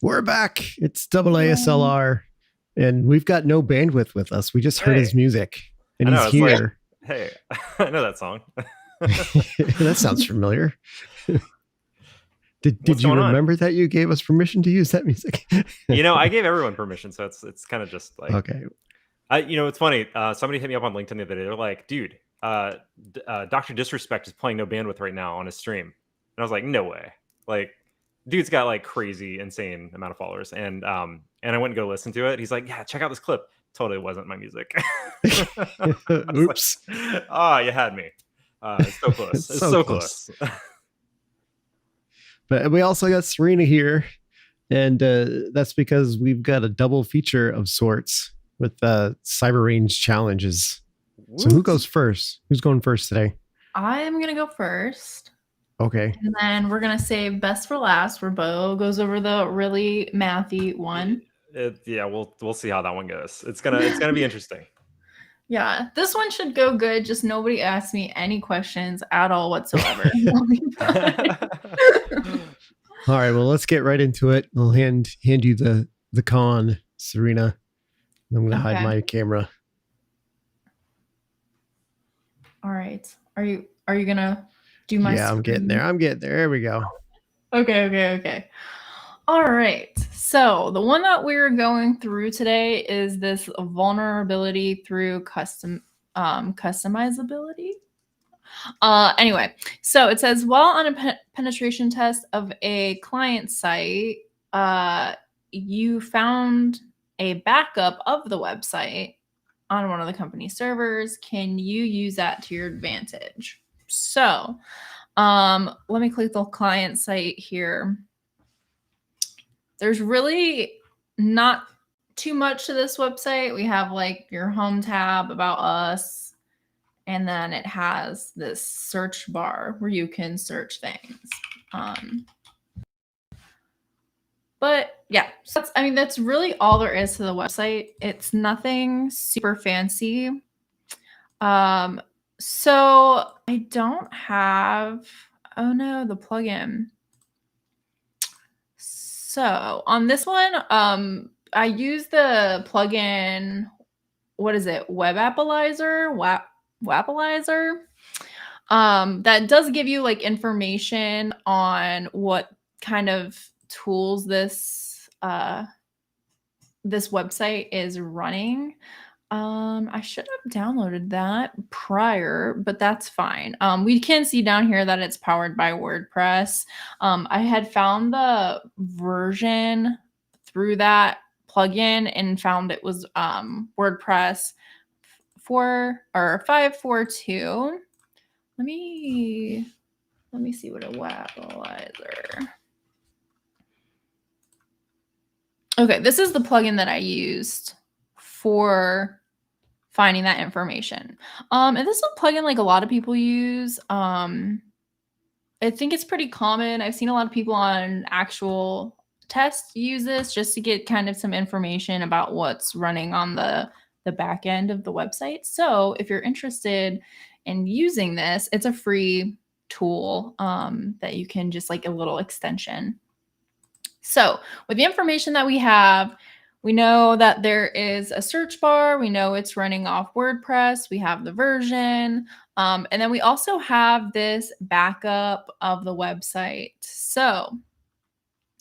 We're back. It's AASLR, and we've got no bandwidth with us. We just heard his music, and I know, he's it's like, here. hey, I know that song. That sounds familiar. Did What's you going on? remember that you gave us permission to use that music? I gave everyone permission, so it's kind of just like, Okay. it's funny. Somebody hit me up on LinkedIn the other day. They're like, dude, Dr. Disrespect is playing no bandwidth right now on his stream. And I was like, no way. Like, dude's got like crazy, insane amount of followers. And I went and go listen to it. He's like, yeah, check out this clip. Totally wasn't my music. Oops. Like, you had me. It's so close. It's so close. But we also got Serena here, and that's because we've got a double feature of sorts with Cyber Range challenges. So who goes first? Who's going first today? I'm going to go first. Okay. And then we're going to save best for last, where Beau goes over the really mathy one. Yeah, we'll see how that one goes. It's gonna be interesting. Yeah, this one should go good. Just nobody asks me any questions at all whatsoever. All right, well, let's get right into it. I'll hand you the con, Serena. I'm gonna hide my camera. All right. Are you gonna do my? Yeah, I'm getting there. There we go. Okay. All right. So the one that we're going through today is this vulnerability through customizability. Anyway, so it says, while on a penetration test of a client site, you found a backup of the website on one of the company servers. Can you use that to your advantage? So let me click the client site here. There's really not too much to this website. We have like your home tab, about us, and then it has this search bar where you can search things. But yeah, so that's really all there is to the website. It's nothing super fancy. So I don't have, oh no, the plugin. So on this one, I use the plugin, what is it? Webapplizer? Wapplizer? That does give you like information on what kind of tools this website is running. I should have downloaded that prior, but that's fine. We can see down here that it's powered by WordPress. I had found the version through that plugin and found it was WordPress 542. Let me see what a Wapplizer. Okay, this is the plugin that I used for finding that information. And this is a plugin like a lot of people use. I think it's pretty common. I've seen a lot of people on actual tests use this just to get kind of some information about what's running on the back end of the website. So if you're interested in using this, it's a free tool that you can just like a little extension. So with the information that we have, we know that there is a search bar. We know it's running off WordPress. We have the version. And then we also have this backup of the website. So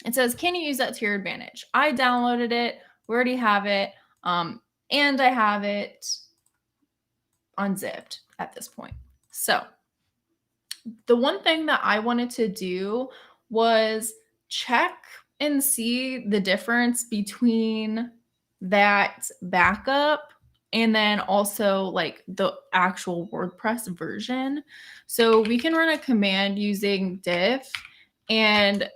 it says, can you use that to your advantage? I downloaded it. We already have it. And I have it unzipped at this point. So the one thing that I wanted to do was check and see the difference between that backup and then also like the actual WordPress version. So we can run a command using diff and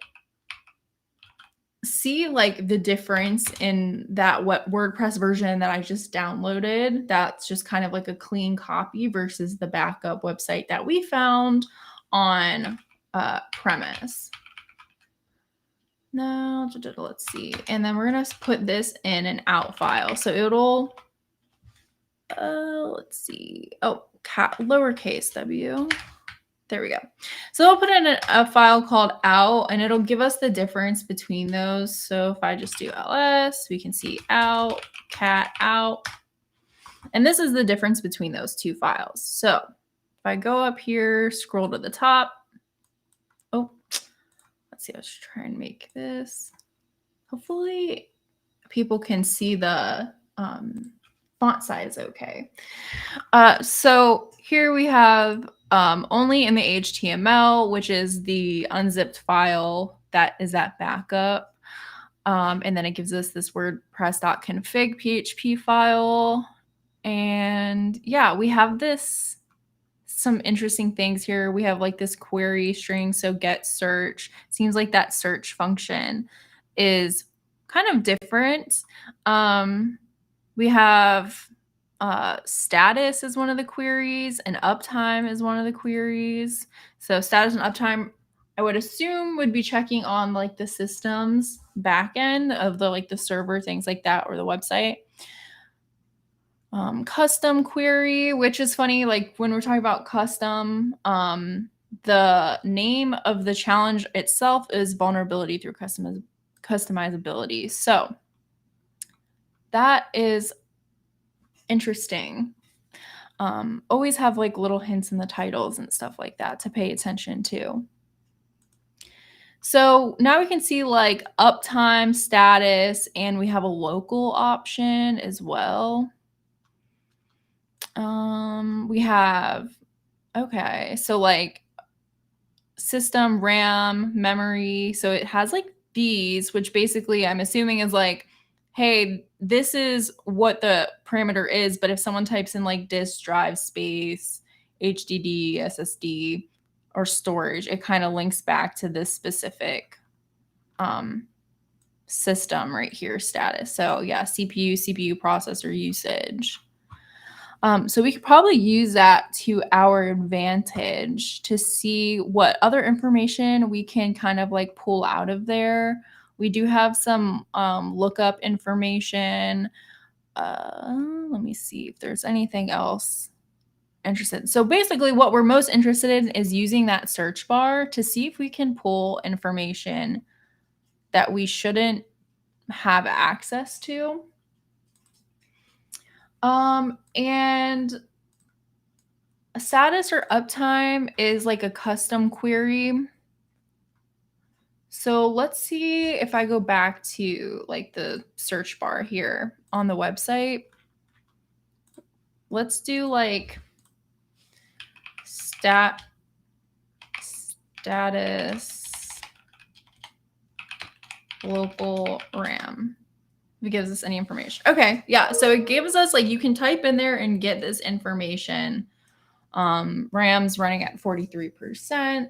see like the difference in that WordPress version that I just downloaded. That's just kind of like a clean copy versus the backup website that we found on premise. Now, let's see. And then we're going to put this in an out file. So it'll, let's see. Oh, lowercase w. There we go. So I'll put in a file called out, and it'll give us the difference between those. So if I just do ls, we can see out, cat out. And this is the difference between those two files. So if I go up here, scroll to the top. Oh, let's see. Let's try and make this. Hopefully people can see the font size okay. So here we have only in the HTML, which is the unzipped file that is that backup. And then it gives us this WordPress.config PHP file. And yeah, we have some interesting things here. We have like this query string, so get search. Seems like that search function is kind of different. We have status is one of the queries, and uptime is one of the queries. So status and uptime, I would assume, would be checking on like the system's backend of the server, things like that, or the website. Custom query, which is funny, like when we're talking about custom, the name of the challenge itself is vulnerability through customizability. So that is interesting. Always have like little hints in the titles and stuff like that to pay attention to. So now we can see like uptime, status, and we have a local option as well. We have, okay, so like system, RAM, memory. So it has like these, which basically I'm assuming is like, hey, this is what the parameter is. But if someone types in like disk drive space, HDD, SSD, or storage, it kind of links back to this specific system right here, status. So yeah, CPU processor usage. So we could probably use that to our advantage to see what other information we can kind of like pull out of there. We do have some lookup information. Let me see if there's anything else interested. So basically what we're most interested in is using that search bar to see if we can pull information that we shouldn't have access to. And a status or uptime is like a custom query. So let's see if I go back to like the search bar here on the website. Let's do like status local RAM. If it gives us any information. Okay, yeah. So it gives us like you can type in there and get this information. RAM's running at 43%.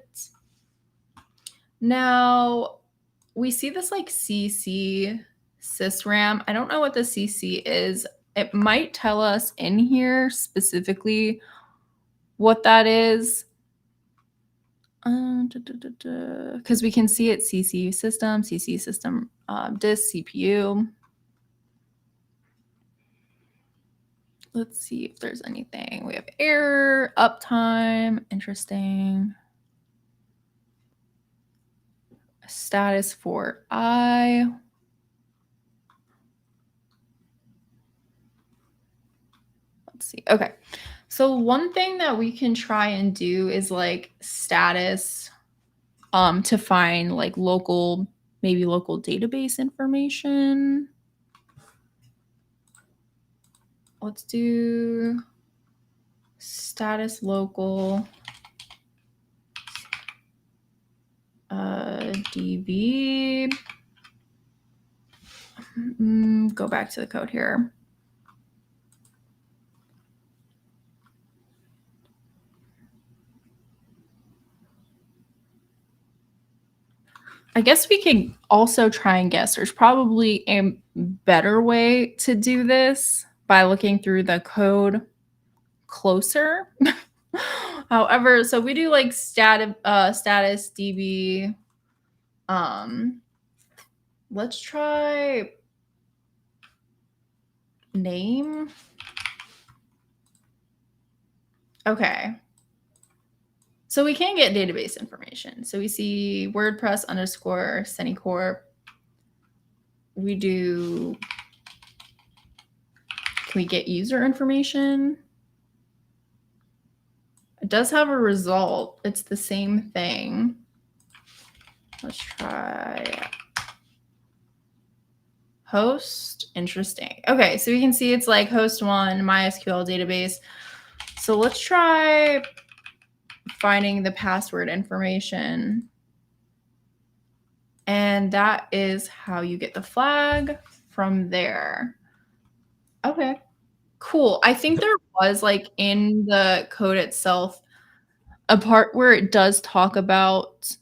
Now we see this like CC sysram. I don't know what the CC is. It might tell us in here specifically what that is. Because we can see it CC system disk, CPU. Let's see if there's anything. We have error, uptime, interesting. Status for I. Let's see. Okay. So one thing that we can try and do is like status to find like maybe local database information. Let's do status local DB. Go back to the code here. I guess we can also try and guess. There's probably a better way to do this by looking through the code closer. However, so we do like status DB. Let's try name. Okay. So we can get database information. So we see WordPress _ Senicorp. We do, can we get user information? It does have a result. It's the same thing. Let's try host. Interesting. Okay, so we can see it's like host 1, MySQL database. So let's try finding the password information. And that is how you get the flag from there. Okay, cool. I think there was like in the code itself a part where it does talk about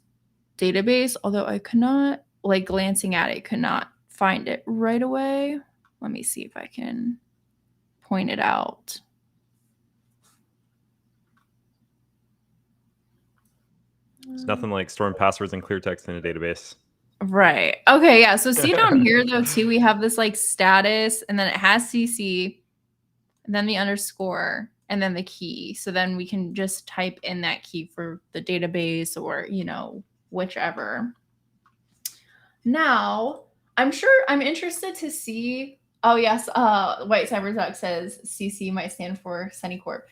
database, although I could not, like glancing at it, could not find it right away. Let me see if I can point it out. It's nothing like storing passwords and clear text in a database. Right. Okay, yeah. So see down here though too, we have this like status, and then it has CC, and then the underscore, and then the key. So then we can just type in that key for the database or, you know, whichever. Now, I'm interested to see. Oh yes, White Cyberduck says CC might stand for Senicorp.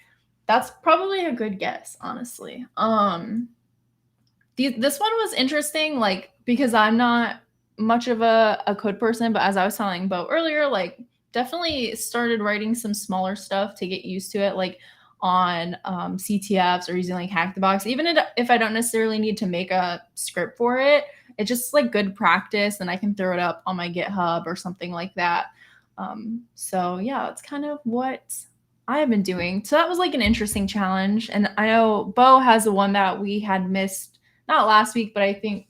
That's probably a good guess, honestly. This one was interesting, like, because I'm not much of a code person, but as I was telling Beau earlier, like, definitely started writing some smaller stuff to get used to it, like on CTFs or using like Hack the Box. Even if I don't necessarily need to make a script for it, it's just like good practice, and I can throw it up on my GitHub or something like that. So yeah, that's kind of what I have been doing. So that was like an interesting challenge. And I know Beau has the one that we had missed, not last week, but I think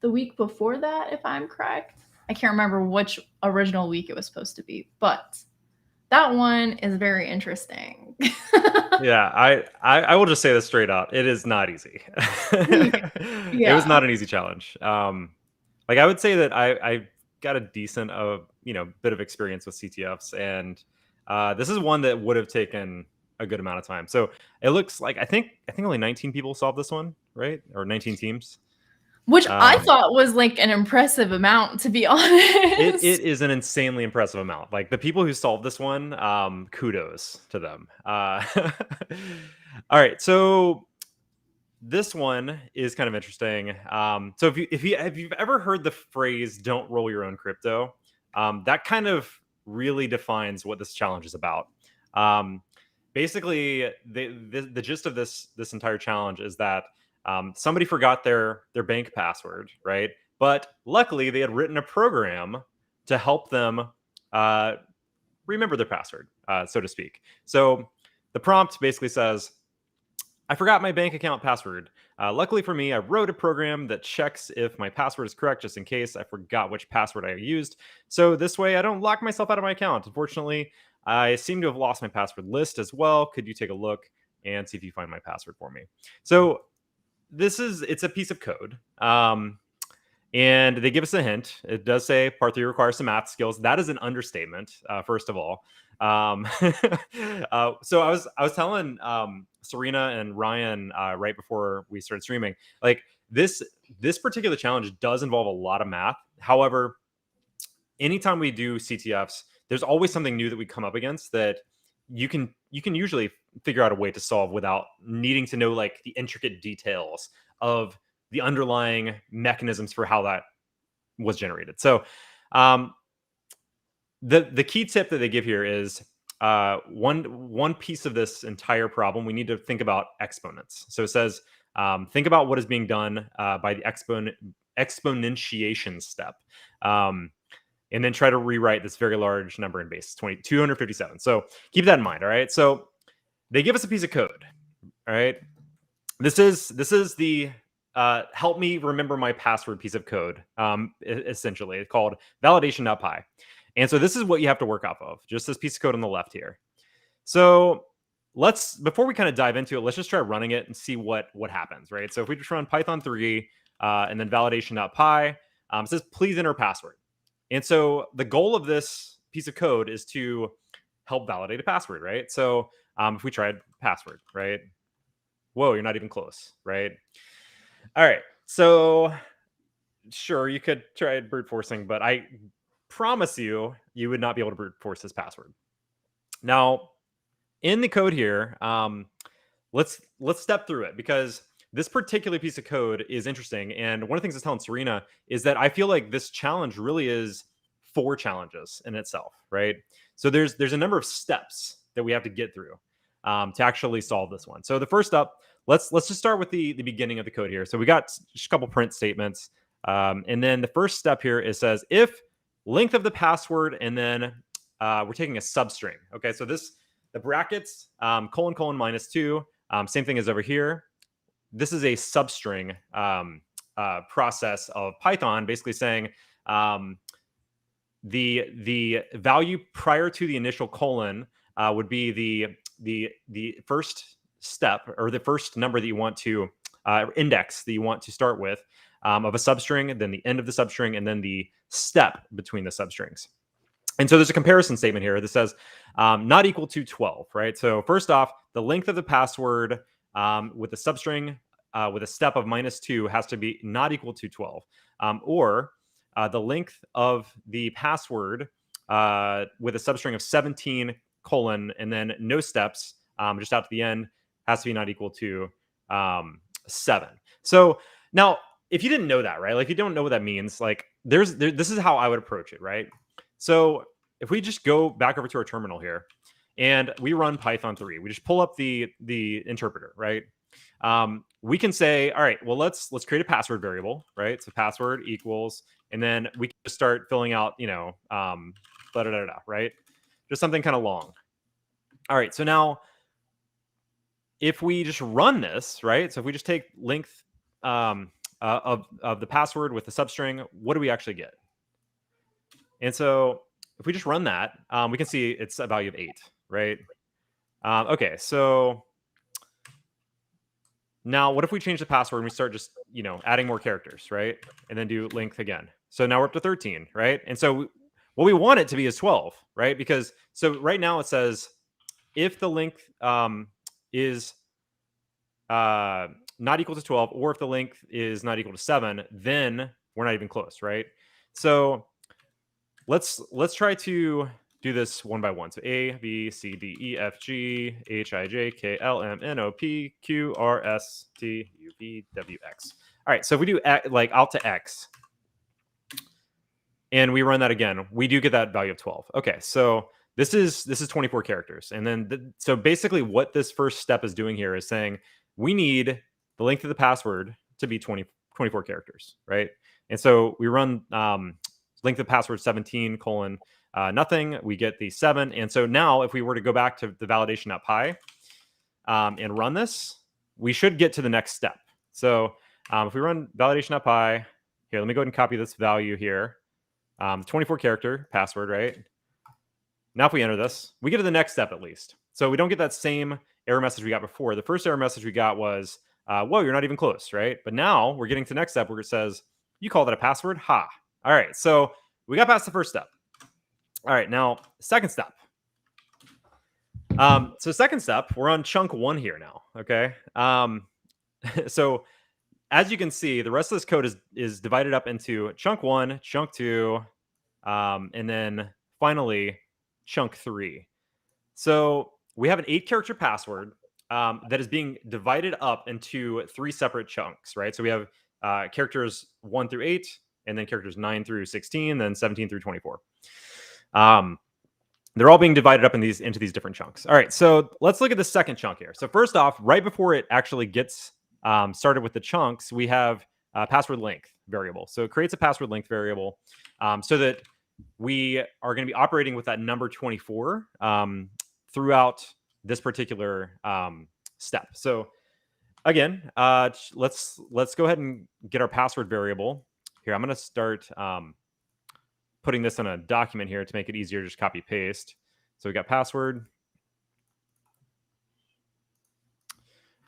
the week before that, if I'm correct. I can't remember which original week it was supposed to be, but that one is very interesting. Yeah, I will just say this straight out. It is not easy. It was not an easy challenge. Like I would say that I got a decent bit of experience with CTFs, and this is one that would have taken a good amount of time. So it looks like I think only 19 people solved this one, right? Or 19 teams. Which I thought was like an impressive amount, to be honest. It is an insanely impressive amount. Like the people who solved this one, kudos to them. All right, so this one is kind of interesting. So if you've ever heard the phrase "don't roll your own crypto," that kind of really defines what this challenge is about. Basically, the gist of this entire challenge is that somebody forgot their bank password, right? But luckily, they had written a program to help them remember their password, so to speak. So the prompt basically says, I forgot my bank account password. Luckily for me, I wrote a program that checks if my password is correct, just in case I forgot which password I used. So this way, I don't lock myself out of my account. Unfortunately, I seem to have lost my password list as well. Could you take a look and see if you find my password for me? So it's a piece of code. And they give us a hint. It does say part 3 requires some math skills. That is an understatement, first of all. So I was telling Serena and Ryan right before we started streaming, like this particular challenge does involve a lot of math. However, anytime we do CTFs, there's always something new that we come up against that you can usually figure out a way to solve without needing to know like the intricate details of the underlying mechanisms for how that was generated. So the key tip that they give here is one piece of this entire problem. We need to think about exponents. So it says, think about what is being done by the exponentiation step. And then try to rewrite this very large number in base, 257. So keep that in mind, all right? So they give us a piece of code, all right? This is the help me remember my password piece of code, essentially. It's called validation.py. And so this is what you have to work off of, just this piece of code on the left here. So before we kind of dive into it, let's just try running it and see what happens, right? So if we just run Python 3 and then validation.py, it says, please enter password. And so the goal of this piece of code is to help validate a password, right? So if we tried password, right? whoa, you're not even close, right? All right. So sure, you could try brute forcing, but I promise you, you would not be able to brute force this password. Now, in the code here, let's step through it because this particular piece of code is interesting. And one of the things I was telling Serena is that I feel like this challenge really is 4 challenges in itself, right? So there's a number of steps that we have to get through to actually solve this one. So the first up, let's just start with the beginning of the code here. So we got just a couple print statements, and then the first step here it says if length of the password, and then we're taking a substring. Okay, so the brackets colon -2. Same thing as over here. This is a substring process of Python, basically saying the value prior to the initial colon would be the first step or the first number that you want to index that you want to start with of a substring, then the end of the substring, and then the step between the substrings. And so there's a comparison statement here that says not equal to 12, right? So first off, the length of the password with the substring with a step of -2 has to be not equal to 12. Or the length of the password with a substring of 17 colon and then no steps just out to the end has to be not equal to 7. So now, if you didn't know that, right? Like, if you don't know what that means, like, this is how I would approach it, right? So if we just go back over to our terminal here and we run Python 3, we just pull up the interpreter, right? We can say, all right, well, let's create a password variable, right? So password equals, and then we can just start filling out, right? Just something kind of long. All right, so now if we just run this, right? So if we just take length of the password with the substring, what do we actually get? And so if we just run that, we can see it's a value of 8, right? Okay, so now what if we change the password and we start just, adding more characters, right? And then do length again. So now we're up to 13, right? And so what we want it to be is 12, right? Because so right now it says if the length is not equal to 12, or if the length is not equal to 7, then we're not even close, right? So let's try to do this one by one. So A, B, C, D, E, F, G, H, I, J, K, L, M, N, O, P, Q, R, S, T, U, V, W, X. All right, so if we do like alt to X, and we run that again, we do get that value of 12. Okay, so this is 24 characters. And then, so basically what this first step is doing here is saying we need the length of the password to be 24 characters, right? And so we run length of password 17 colon nothing, we get the 7. And so now if we were to go back to the validation.py and run this, we should get to the next step. So if we run validation.py, here, let me go ahead and copy this value here. 24 character password, right? Now if we enter this, we get to the next step at least. So we don't get that same error message we got before. The first error message we got was, whoa, you're not even close, right? But now we're getting to the next step where it says, you call that a password? Ha. All right, so we got past the first step. All right, now second step. So second step, we're on chunk 1 here now, okay? So as you can see, the rest of this code is divided up into chunk 1, chunk 2, and then finally chunk 3. So we have an 8-character password that is being divided up into 3 separate chunks, right? So we have characters 1 through 8, and then characters 9 through 16, then 17 through 24. They're all being divided up into these different chunks. All right, so let's look at the second chunk here. So first off, right before it actually gets started with the chunks, we have password length variable. So it creates a password length variable so that we are going to be operating with that number 24 throughout this particular step. So again, let's go ahead and get our password variable here. I'm going to start putting this in a document here to make it easier to just copy paste. So we got password.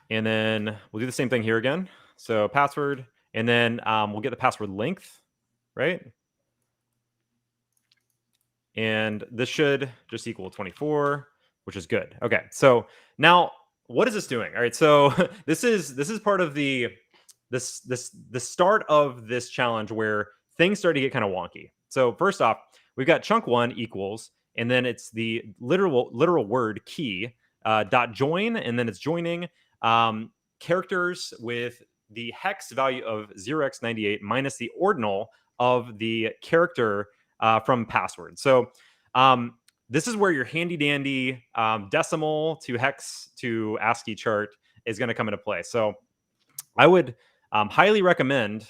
And then we'll do the same thing here again. So password, and then we'll get the password length, right? And this should just equal 24, which is good. Okay, so now what is this doing? All right, so this is part of the start of this challenge where things start to get kind of wonky. So first off, we've got chunk 1 equals, and then it's the literal word key dot join, and then it's joining characters with the hex value of 0x98 minus the ordinal of the character from password. So this is where your handy dandy decimal to hex to ASCII chart is going to come into play. So I would highly recommend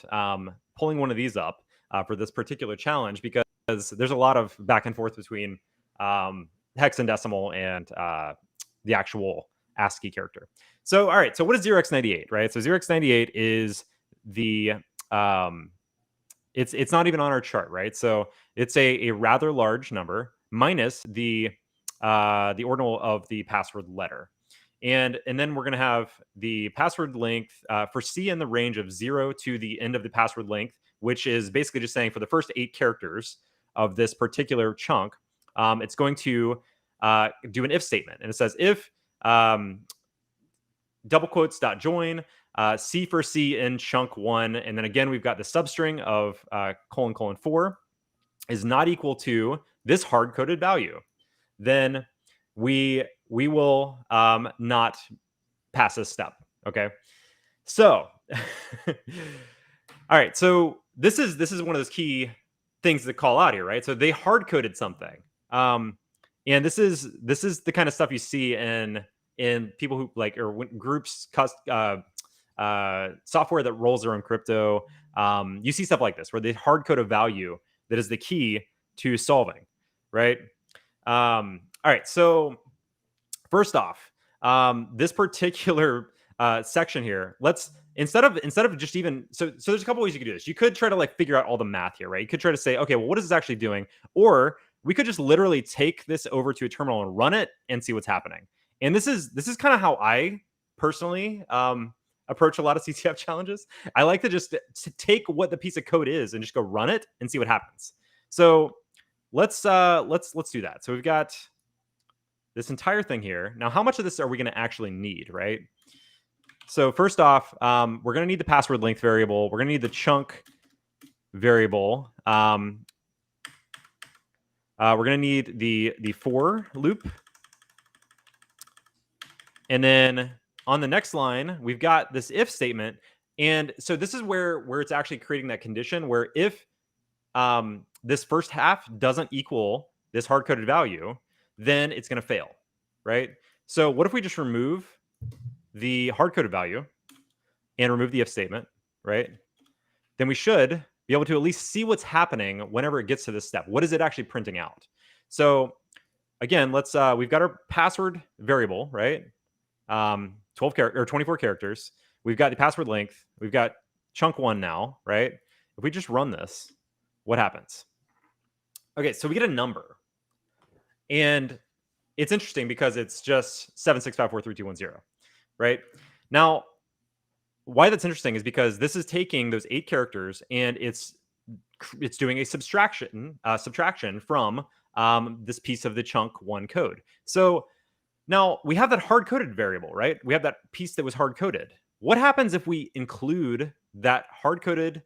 pulling one of these up for this particular challenge, because there's a lot of back and forth between hexadecimal and the actual ASCII character. So, all right. So what is 0x98, right? So 0x98 is the it's not even on our chart, right? So it's a rather large number minus the ordinal of the password letter. And then we're going to have the password length for C in the range of 0 to the end of the password length, which is basically just saying for the first 8 characters of this particular chunk, it's going to do an if statement. And it says if double quotes dot join C for C in chunk 1. And then again, we've got the substring of : 4 is not equal to this hard-coded value. Then we will not pass this step. Okay. So, all right. So this is one of those key things to call out here, right? So they hard-coded something. And this is the kind of stuff you see in people who like, or groups, software that rolls their own crypto. You see stuff like this where they hard-code a value that is the key to solving, right? All right. So first off, this particular section here, let's instead of just even so there's a couple ways you could do this. You could try to like figure out all the math here, right? You could try to say, okay, well, what is this actually doing? Or we could just literally take this over to a terminal and run it and see what's happening. And this is kind of how I personally approach a lot of CTF challenges. I like to just take what the piece of code is and just go run it and see what happens. So let's do that. So we've got this entire thing here. Now, how much of this are we going to actually need, right? So first off, we're going to need the password length variable. We're going to need the chunk variable. We're going to need the for loop. And then on the next line, we've got this if statement. And so this is where it's actually creating that condition where if this first half doesn't equal this hard-coded value, then it's going to fail, right? So what if we just remove the hard-coded value and remove the if statement, right? Then we should be able to at least see what's happening whenever it gets to this step. What is it actually printing out? So again, let's we've got our password variable, right? 24 characters. We've got the password length. We've got chunk 1 now, right? If we just run this, what happens? Okay, so we get a number. And it's interesting because it's just 7654321, right? Now, why that's interesting is because this is taking those 8 characters and it's doing a subtraction from this piece of the chunk 1 code. So now we have that hard-coded variable, right? We have that piece that was hard-coded. What happens if we include that hard-coded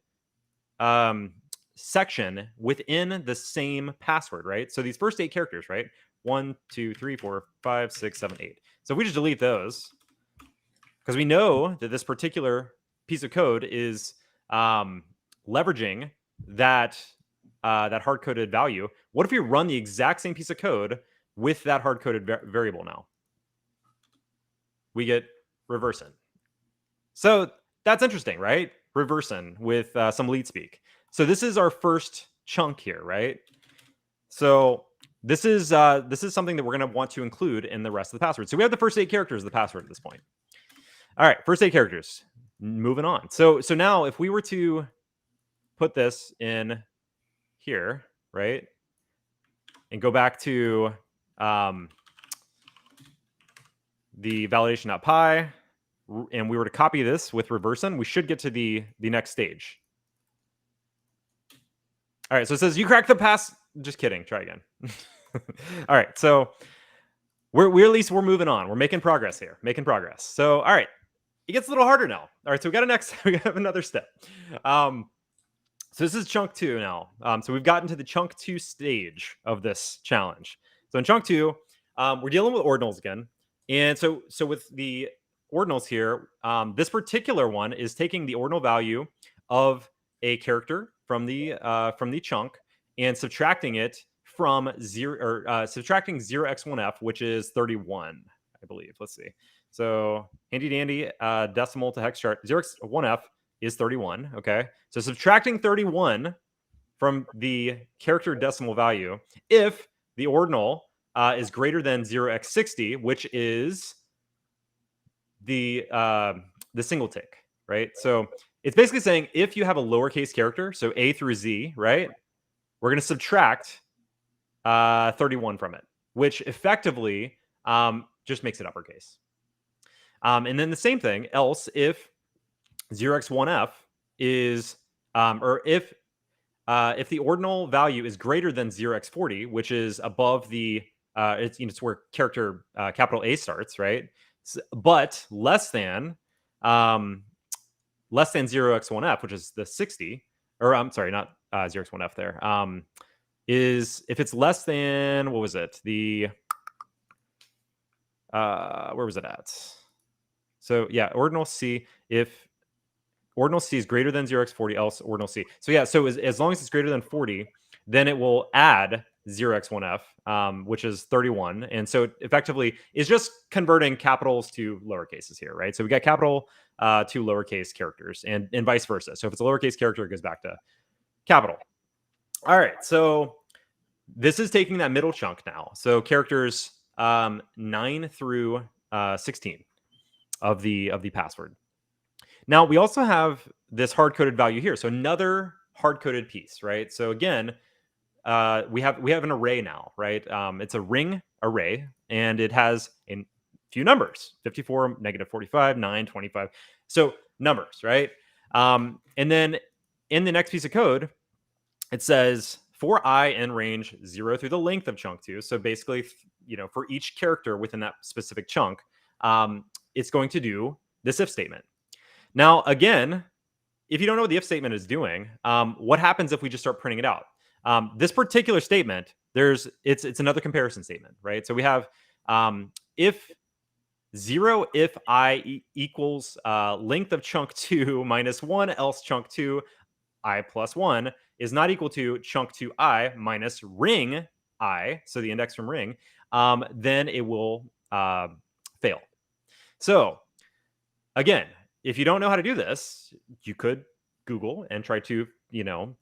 section within the same password, right? So these first 8 characters, right? 1, 2, 3, 4, 5, 6, 7, 8. So if we just delete those, because we know that this particular piece of code is leveraging that hard-coded value. What if we run the exact same piece of code with that hard-coded variable now? We get reversing. So that's interesting, right? Reversing with some leet speak. So this is our first chunk here, right? So this is something that we're going to want to include in the rest of the password. So we have the first 8 characters of the password at this point. All right, first 8 characters. Moving on. So now if we were to put this in here, right, and go back to the validation.py, and we were to copy this with reversing, we should get to the next stage. All right, so it says you cracked the pass. Just kidding. Try again. All right, so we're at least we're moving on. We're making progress here. Making progress. So all right, it gets a little harder now. All right, so we have another step. So this is chunk 2 now. So we've gotten to the chunk 2 stage of this challenge. So in chunk 2, we're dealing with ordinals again. And so with the ordinals here, this particular one is taking the ordinal value of a character from the chunk and subtracting it from subtracting 0x1f, which is 31, I believe. Let's see. So handy dandy decimal to hex chart. 0x1f is 31. Okay. So subtracting 31 from the character decimal value if the ordinal is greater than 0x60, which is the single tick, right? So it's basically saying if you have a lowercase character, so A through Z, right? We're going to subtract 31 from it, which effectively just makes it uppercase. And then the same thing else if 0x1f is, or if the ordinal value is greater than 0x40, which is above the, it's where character capital A starts, right? But less than 0x1f, which is the 60, or I'm sorry, not 0x1f there, is if it's less than, what was it? The, where was it at? So yeah, ordinal C, if ordinal C is greater than 0x40, else ordinal C. So yeah, so as long as it's greater than 40, then it will add 0x1f, which is 31. And so it effectively is just converting capitals to lowercases here, right? So we got capital to lowercase characters and vice versa. So if it's a lowercase character, it goes back to capital. All right, so this is taking that middle chunk now. So characters 9 through 16 of the password. Now we also have this hard-coded value here. So another hard-coded piece, right? So again, we have an array now, right? It's a ring array, and it has a few numbers: 54, -45, 9, 25. So numbers, right? And then in the next piece of code, it says for I in range 0 through the length of chunk 2. So basically, for each character within that specific chunk, it's going to do this if statement. Now, again, if you don't know what the if statement is doing, what happens if we just start printing it out? This particular statement, it's another comparison statement, right? So we have if 0 if I equals length of chunk 2 minus 1, else chunk 2 I plus 1 is not equal to chunk 2 I minus ring I, so the index from ring, then it will fail. So again, if you don't know how to do this, you could Google and try to,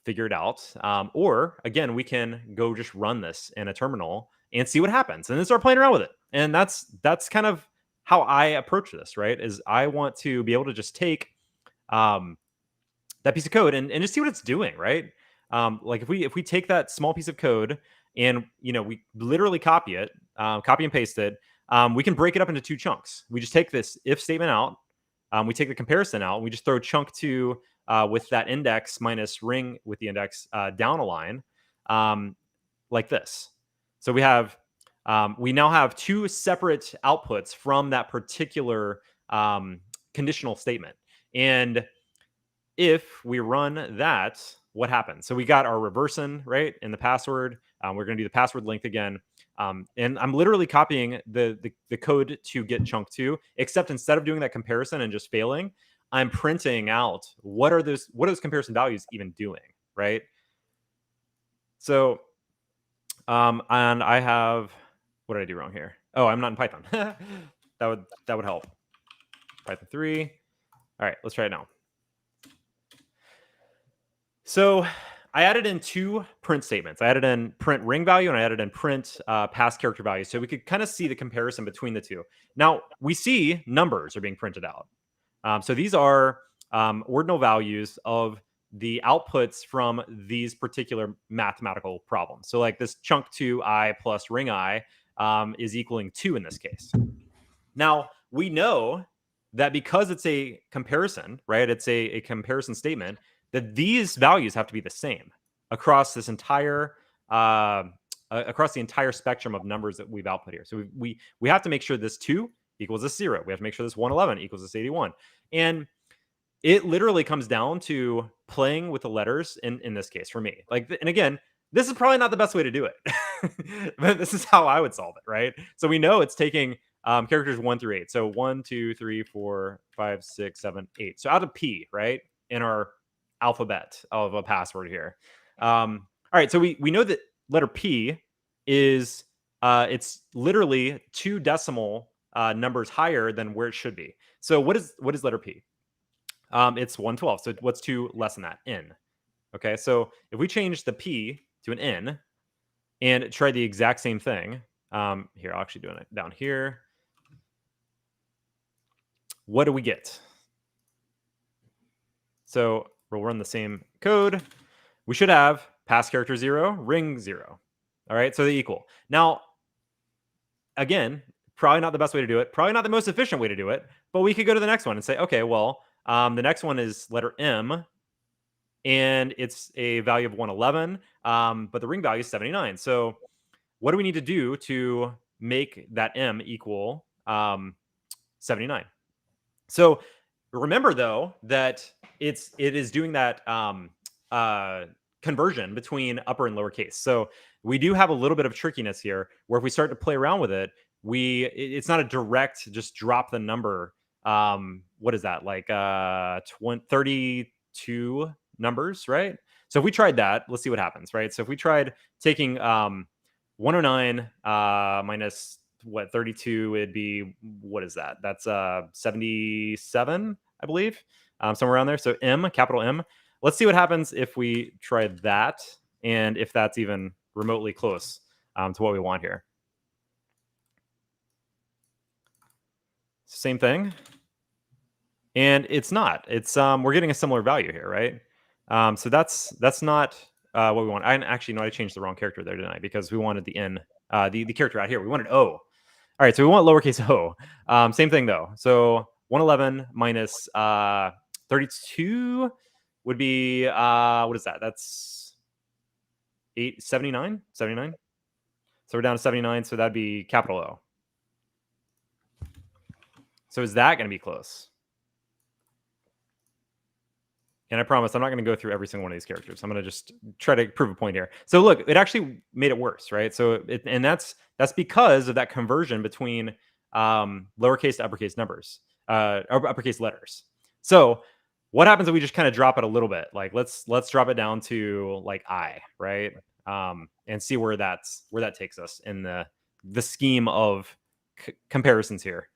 figure it out. Or again, we can go just run this in a terminal and see what happens and then start playing around with it. And that's kind of how I approach this, right? Is I want to be able to just take that piece of code and just see what it's doing, right? Like if we take that small piece of code and, we literally copy and paste it, we can break it up into 2 chunks. We just take this if statement out. We take the comparison out. And we just throw chunk 2 with that index minus ring with the index down a line like this. So we now have 2 separate outputs from that particular conditional statement. And if we run that, what happens? So we got our reversing, right, in the password. We're going to do the password length again. And I'm literally copying the code to get chunk 2, except instead of doing that comparison and just failing, I'm printing out what are those comparison values even doing, right? So, and I have, what did I do wrong here? Oh, I'm not in Python. that would help. Python 3. All right, let's try it now. So I added in 2 print statements. I added in print ring value and I added in print past character value. So we could kind of see the comparison between the 2. Now we see numbers are being printed out. So these are ordinal values of the outputs from these particular mathematical problems. So like this chunk 2 I plus ring I is equaling 2 in this case. Now we know that because it's a comparison, right? It's a comparison statement, that these values have to be the same across this entire across the entire spectrum of numbers that we've output here. So we have to make sure this 2 equals this 0. We have to make sure this 111 equals this 81. And it literally comes down to playing with the letters in this case for me. Like, and again, this is probably not the best way to do it, but this is how I would solve it, right? So we know it's taking characters 1 through 8. So 1, 2, 3, 4, 5, 6, 7, 8. So out of P, right, in our alphabet of a password here. All right, so we know that letter P is it's literally 2 decimal numbers higher than where it should be. So what is letter P? It's 112. So what's 2 less than that? N. Okay, so if we change the P to an N and try the exact same thing, here, I'll actually do it down here. What do we get? So we'll run the same code. We should have pass character 0, ring 0. All right, so they equal. Now, again, probably not the best way to do it. Probably not the most efficient way to do it. But we could go to the next one and say, okay, well, the next one is letter M. And it's a value of 111, but the ring value is 79. So what do we need to do to make that M equal 79? So remember, though, that it is doing that conversion between upper and lower case. So we do have a little bit of trickiness here, where if we start to play around with it, it's not a direct just drop the number. What is that, like 32 numbers, right? So if we tried that, let's see what happens, right? So if we tried taking 109 minus what 32, it'd be, what is that? That's 77, I believe, somewhere around there. So M, capital M. Let's see what happens if we try that, and if that's even remotely close to what we want here. Same thing. And it's not. It's we're getting a similar value here, right? So that's not what we want. I actually know I changed the wrong character there, didn't I? Because we wanted the N, the character out here. We wanted O. All right, so we want lowercase o. Same thing though. So 111 minus 32 would be what is that? That's 79. 79. So we're down to 79. So that'd be capital O. So is that going to be close? And I promise I'm not going to go through every single one of these characters. I'm going to just try to prove a point here. So look, it actually made it worse, right? So and that's because of that conversion between lowercase to uppercase numbers, or uppercase letters. So what happens if we just kind of drop it a little bit? Like let's drop it down to like I, right? And see where that takes us in the scheme of comparisons here.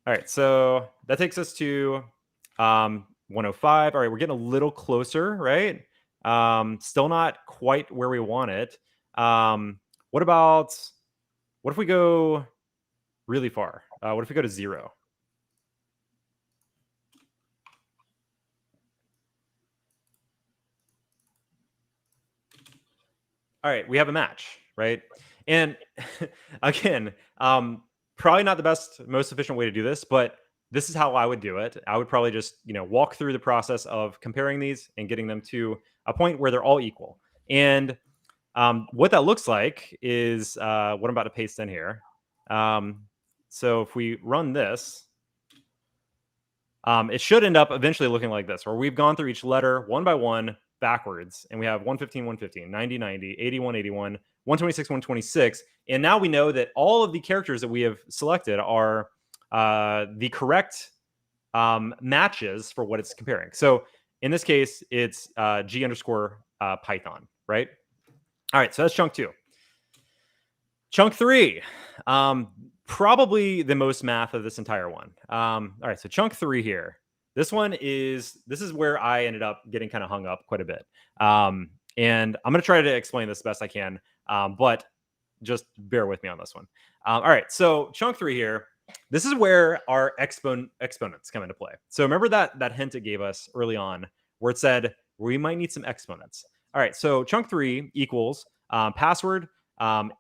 All right, so that takes us to 105. All right, we're getting a little closer, right? Still not quite where we want it. What if we go really far? What if we go to 0? All right, we have a match, right? And again, probably not the best, most efficient way to do this, but this is how I would do it. I would probably just, walk through the process of comparing these and getting them to a point where they're all equal. And what that looks like is what I'm about to paste in here. So if we run this, it should end up eventually looking like this, where we've gone through each letter one by one backwards, and we have 115, 115, 90, 90, 81, 81, 126, 126. And now we know that all of the characters that we have selected are the correct matches for what it's comparing. So in this case, it's G underscore Python, right? All right, so that's chunk 2. Chunk 3, probably the most math of this entire one. All right, so chunk 3 here. This is where I ended up getting kind of hung up quite a bit. And I'm going to try to explain this best I can, but just bear with me on this one. All right, so chunk 3 here. This is where our exponents come into play. So remember that hint it gave us early on where it said we might need some exponents. All right, so chunk 3 equals password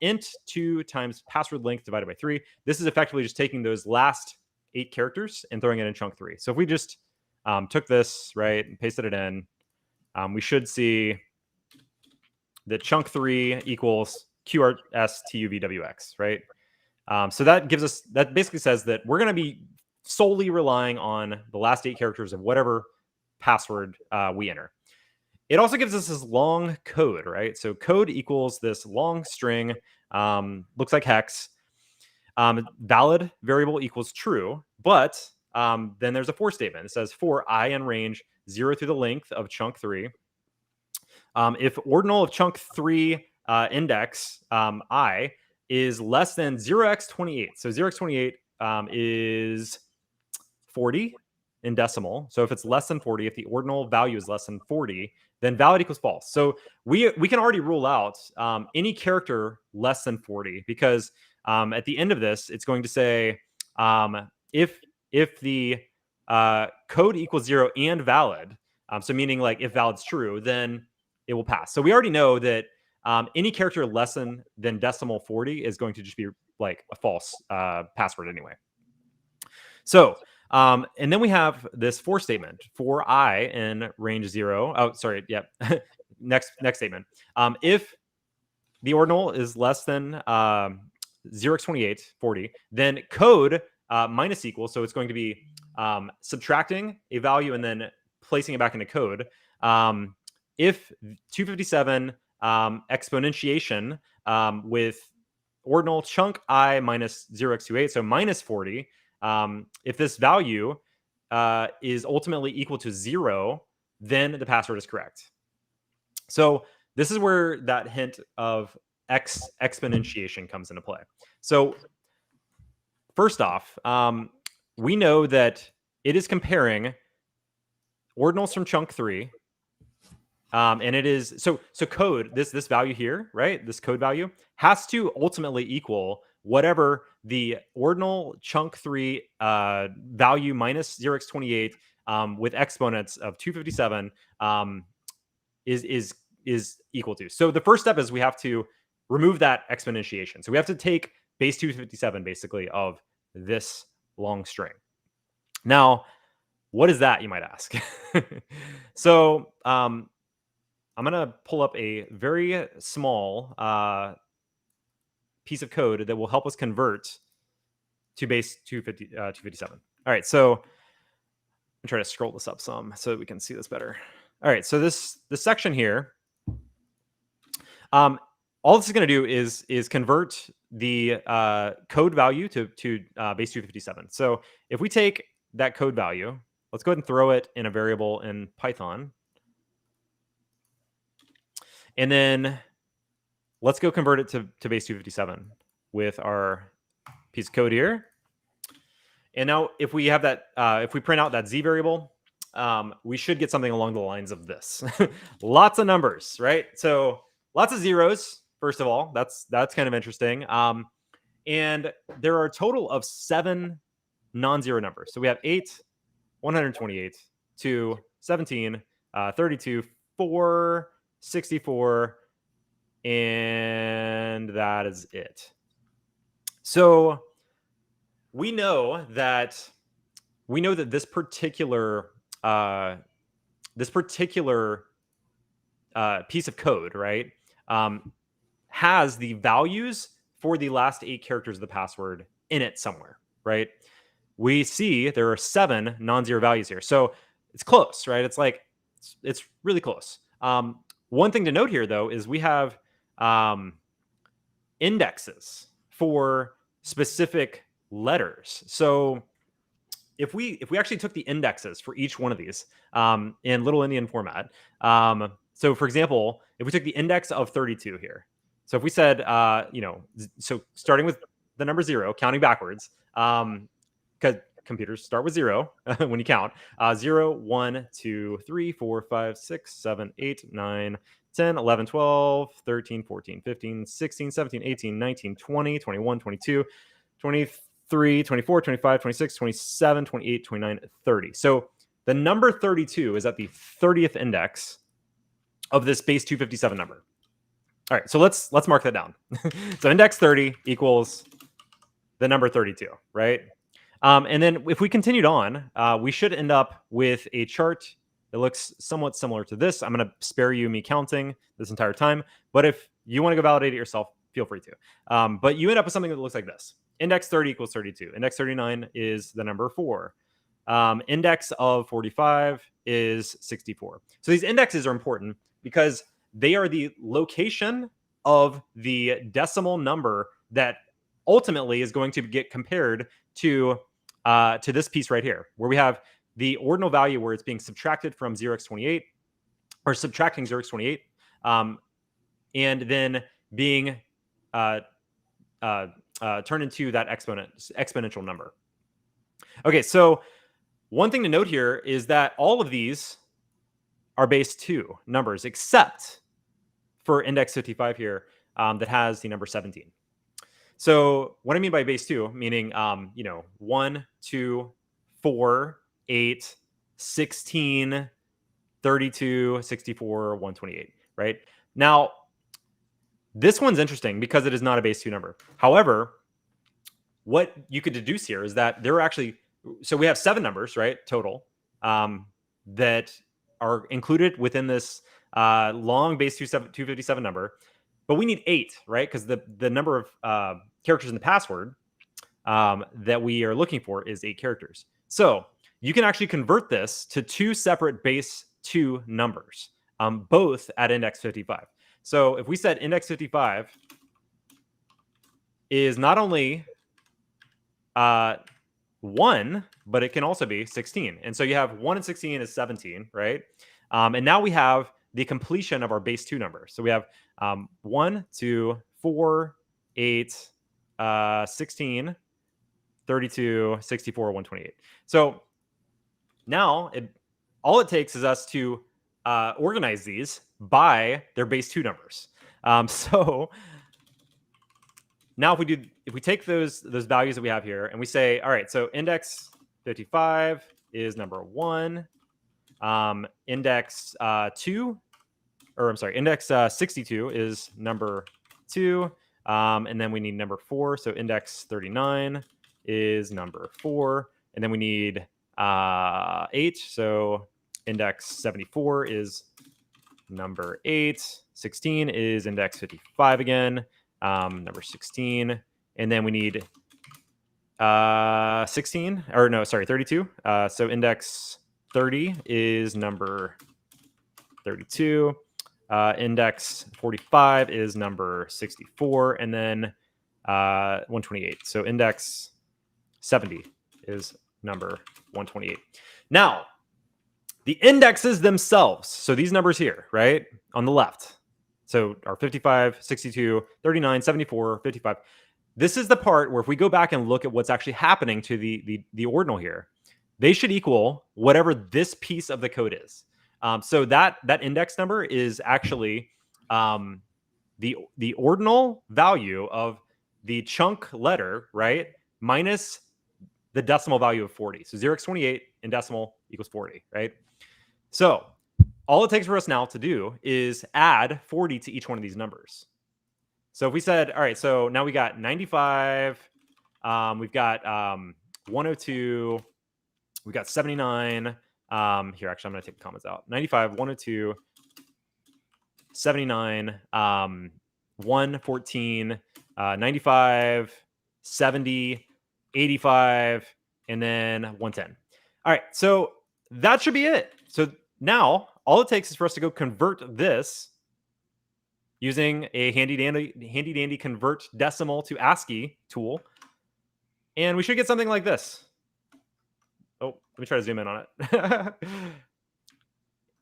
int 2 times password length divided by 3. This is effectively just taking those last 8 characters and throwing it in chunk 3. So if we just took this, right, and pasted it in, we should see that chunk 3 equals QRSTUVWX, right? So that basically says that we're going to be solely relying on the last 8 characters of whatever password we enter. It also gives us this long code, right? So code equals this long string, looks like hex. Valid variable equals true, but then there's a for statement. It says for I in range 0 through the length of chunk 3. If ordinal of chunk 3 index I is less than 0x28, so 0x28 is 40 in decimal. So if it's less than 40, if the ordinal value is less than 40, then valid equals false. So we can already rule out any character less than 40, because at the end of this, it's going to say if the code equals 0 and valid, so meaning like if valid's true, then it will pass. So we already know that any character less than decimal 40 is going to just be like a false password anyway. So and then we have this for statement for I in range 0. Oh, sorry. Yep. next statement. If the ordinal is less than 0x28, 40, then code minus equal. So it's going to be subtracting a value and then placing it back into code. If 257 exponentiation with ordinal chunk I minus 0x28, so minus 40, if this value is ultimately equal to 0, then the password is correct. So this is where that hint of exponentiation comes into play. So first off, we know that it is comparing ordinals from chunk 3. And it is so code, this value here, right? This code value has to ultimately equal whatever the ordinal chunk 3 value minus 0x28 with exponents of 257 is equal to. So the first step is we have to remove that exponentiation. So we have to take base 257 basically of this long string. Now, what is that, you might ask? So I'm going to pull up a very small piece of code that will help us convert to base 257. All right, so I'm trying to scroll this up some so that we can see this better. All right, so this section here, all this is going to do is convert the code value to base 257. So if we take that code value, let's go ahead and throw it in a variable in Python. And then let's go convert it to base 257 with our piece of code here. And now if we have that, if we print out that Z variable, we should get something along the lines of this. Lots of numbers, right? So lots of zeros, first of all. That's kind of interesting. And there are a total of 7 non-zero numbers. So we have 8, 128, 2, 17, 32, 4, 64, and that is it. So we know that this particular piece of code, right, has the values for the last 8 characters of the password in it somewhere, right? We see there are 7 non-zero values here, so it's close, right? It's like it's really close. One thing to note here, though, is we have indexes for specific letters. So if we actually took the indexes for each one of these in Little Endian format, so for example, if we took the index of 32 here, so if we said, so starting with the number 0, counting backwards, because computers start with 0 when you count, 0, 1, 2, 3, 4, 5, 6, 7, 8, 9, 10, 11, 12, 13, 14, 15, 16, 17, 18, 19, 20, 21, 22, 23, 24, 25, 26, 27, 28, 29, 30. So the number 32 is at the 30th index of this base 257 number. All right, so let's mark that down. So index 30 equals the number 32, right? And then if we continued on, we should end up with a chart It looks somewhat similar to this. I'm going to spare you me counting this entire time. But if you want to go validate it yourself, feel free to. But you end up with something that looks like this. Index 30 equals 32. Index 39 is the number 4. Index of 45 is 64. So these indexes are important because they are the location of the decimal number that ultimately is going to get compared to this piece right here, where we have the ordinal value where it's being subtracted from 0x28, or subtracting 0x28, and then being turned into that exponential number. Okay, so one thing to note here is that all of these are base 2 numbers, except for index 55 here, that has the number 17. So what I mean by base 2, meaning 1, 2, 4, 8, 16, 32, 64, 128, right? Now, this one's interesting because it is not a base 2 number. However, what you could deduce here is that there are actually, so we have 7 numbers, right, total, that are included within this long base 257 number, but we need 8, right? Because the number of characters in the password that we are looking for is 8 characters. So you can actually convert this to 2 separate base 2 numbers, both at index 55. So if we said index 55 is not only 1, but it can also be 16. And so you have 1 and 16 is 17, right? And now we have the completion of our base 2 number. So we have 1, 2, 4, 8, 16, 32, 64, 128. So now all it takes is us to organize these by their base 2 numbers. So now if we take those values that we have here and we say, all right, so index 55 is number 1, index 62 is number 2, and then we need number 4. So index 39 is number 4, and then we need 8. So index 74 is number 8. 16 is index 55 again, number 16, and then we need 32. So index 30 is number 32. Index 45 is number 64, and then 128. So index 70 is number 128. Now, the indexes themselves, so these numbers here, right, on the left, so are 55, 62, 39, 74, 55. This is the part where if we go back and look at what's actually happening to the ordinal here, they should equal whatever this piece of the code is. So that index number is actually the ordinal value of the chunk letter, right, minus the decimal value of 40. So 0x28 in decimal equals 40, right? So all it takes for us now to do is add 40 to each one of these numbers. So if we said, all right, so now we got 95, we've got 102, we've got 79. Here, actually, I'm going to take the comments out. 95, 102, 79, 114, 95, 70, 85, and then 110. All right, so that should be it. So now all it takes is for us to go convert this using a handy dandy convert decimal to ASCII tool, and we should get something like this. Oh, let me try to zoom in on it.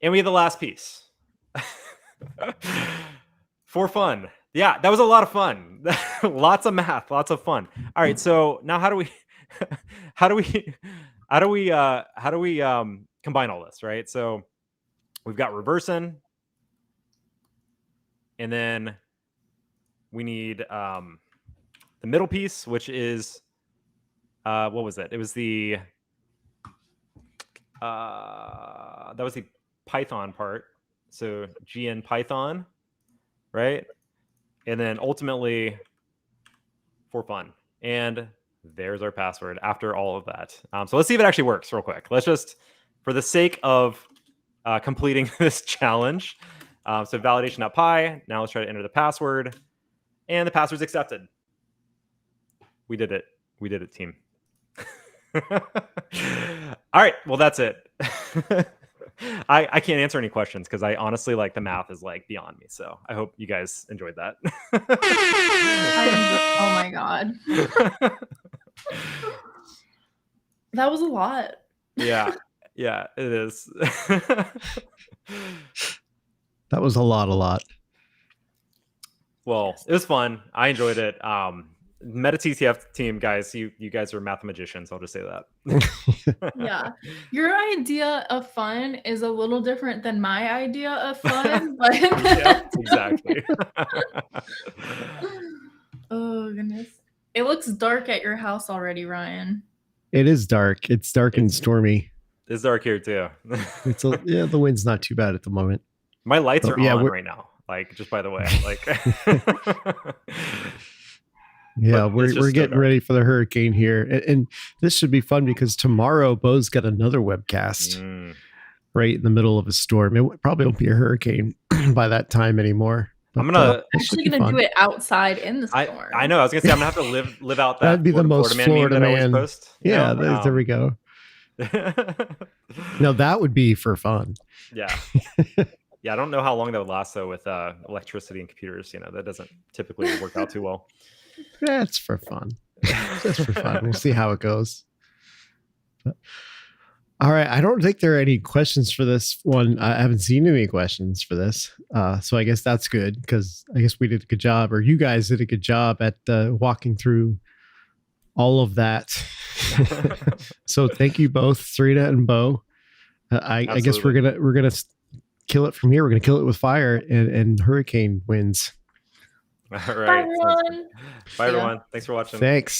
And we have the last piece. For fun. Yeah, that was a lot of fun. Lots of math, lots of fun. All right, so now how do we combine all this, right? So we've got reversing, and then we need the middle piece, which is what was it? It was the that was the Python part. So GN Python, right? And then ultimately for fun. And there's our password after all of that. So let's see if it actually works real quick. Let's just, for the sake of completing this challenge. So validation.py. Now let's try to enter the password. And the password's accepted. We did it. We did it, team. All right. Well, that's it. I can't answer any questions because I honestly the math is beyond me. So I hope you guys enjoyed that. Oh my God. That was a lot. Yeah, it is. That was a lot. Well, it was fun. I enjoyed it. Meta TTF team, guys, you guys are math magicians. I'll just say that. Yeah. Your idea of fun is a little different than my idea of fun. But yeah, exactly. Oh, goodness. It looks dark at your house already, Ryan. It is dark. It's dark and stormy. It's dark here, too. The wind's not too bad at the moment. My lights are on right now. Just by the way, yeah, we're getting ready for the hurricane here, and this should be fun because tomorrow Beau's got another webcast right in the middle of a storm. It probably won't be a hurricane by that time anymore. I'm gonna do it outside in the storm. I know. I was gonna say I'm gonna have to live out that. That'd be the most Florida man. Post, yeah, there we go. No, that would be for fun. Yeah. Yeah, I don't know how long that would last though with electricity and computers. That doesn't typically work out too well. That's for fun. Just for fun. We'll see how it goes. But, all right. I don't think there are any questions for this one. I haven't seen any questions for this. So I guess that's good because I guess we did a good job, or you guys did a good job at walking through all of that. So thank you both, Serena and Beau. I guess we're gonna kill it from here. We're gonna kill it with fire and hurricane winds. All right. Bye, everyone. Bye, everyone. Thanks for watching. Thanks.